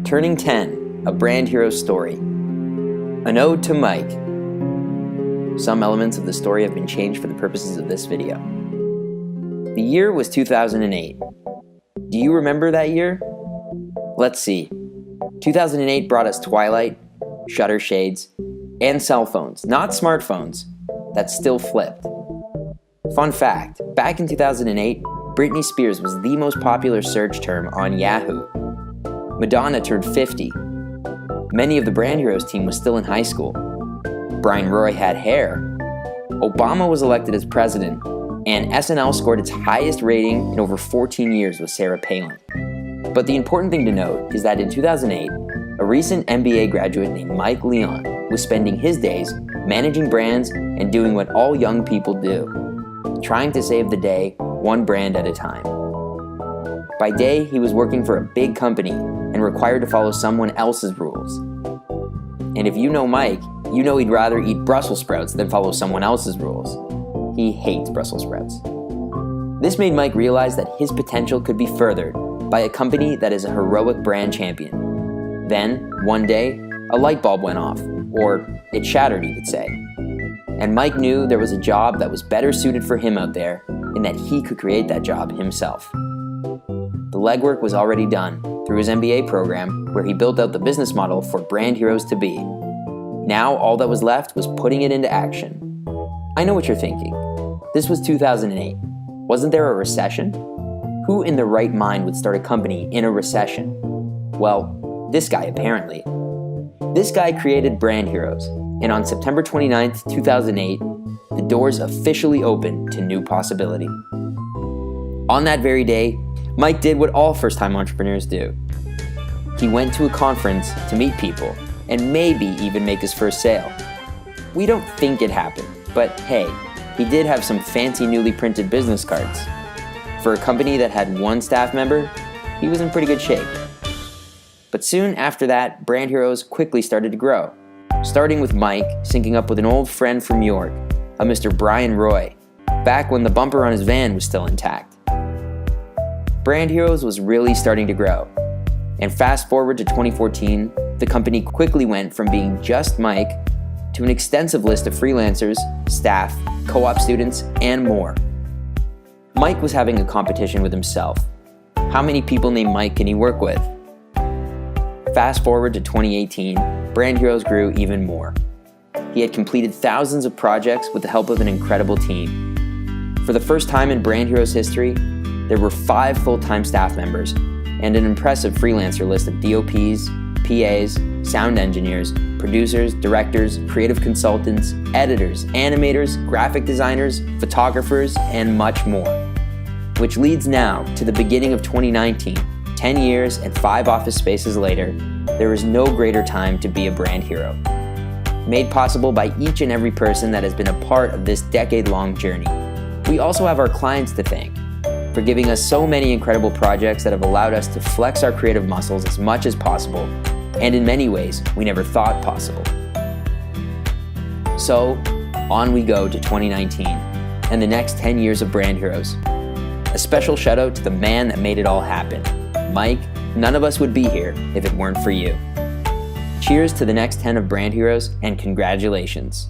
Turning 10, a brand hero story. An ode to Mike. Some elements of the story have been changed for the purposes of this video. The year was 2008. Do you remember that year? Let's see. 2008 brought us Twilight, shutter shades, and cell phones, not smartphones, that still flipped. Fun fact, back in 2008, Britney Spears was the most popular search term on Yahoo. Madonna turned 50. Many of the Brand Heroes team was still in high school. Brian Roy had hair. Obama was elected as president, and SNL scored its highest rating in over 14 years with Sarah Palin. But the important thing to note is that in 2008, a recent MBA graduate named Mike Leon was spending his days managing brands and doing what all young people do, trying to save the day one brand at a time. By day, he was working for a big company and required to follow someone else's rules. And if you know Mike, you know he'd rather eat Brussels sprouts than follow someone else's rules. He hates Brussels sprouts. This made Mike realize that his potential could be furthered by a company that is a heroic brand champion. Then, one day, a light bulb went off, or it shattered, you could say. And Mike knew there was a job that was better suited for him out there, and that he could create that job himself. The legwork was already done through his MBA program, where he built out the business model for Brand Heroes to be. Now, all that was left was putting it into action. I know what you're thinking. This was 2008. Wasn't there a recession? Who in their right mind would start a company in a recession? Well, this guy apparently. This guy created Brand Heroes, and on September 29th, 2008, the doors officially opened to new possibility. On that very day, Mike did what all first-time entrepreneurs do. He went to a conference to meet people and maybe even make his first sale. We don't think it happened, but hey, he did have some fancy newly printed business cards. For a company that had one staff member, he was in pretty good shape. But soon after that, Brand Heroes quickly started to grow, starting with Mike syncing up with an old friend from York, a Mr. Brian Roy, back when the bumper on his van was still intact. Brand Heroes was really starting to grow. And fast forward to 2014, the company quickly went from being just Mike to an extensive list of freelancers, staff, co-op students, and more. Mike was having a competition with himself. How many people named Mike can he work with? Fast forward to 2018, Brand Heroes grew even more. He had completed thousands of projects with the help of an incredible team. For the first time in Brand Heroes history, there were 5 full-time staff members and an impressive freelancer list of DOPs, PAs, sound engineers, producers, directors, creative consultants, editors, animators, graphic designers, photographers, and much more. Which leads now to the beginning of 2019, 10 years and 5 office spaces later, there is no greater time to be a brand hero. Made possible by each and every person that has been a part of this decade-long journey. We also have our clients to thank for giving us so many incredible projects that have allowed us to flex our creative muscles as much as possible, and in many ways we never thought possible. So, on we go to 2019 and the next 10 years of Brand Heroes. A special shout out to the man that made it all happen. Mike, none of us would be here if it weren't for you. Cheers to the next 10 of Brand Heroes, and congratulations.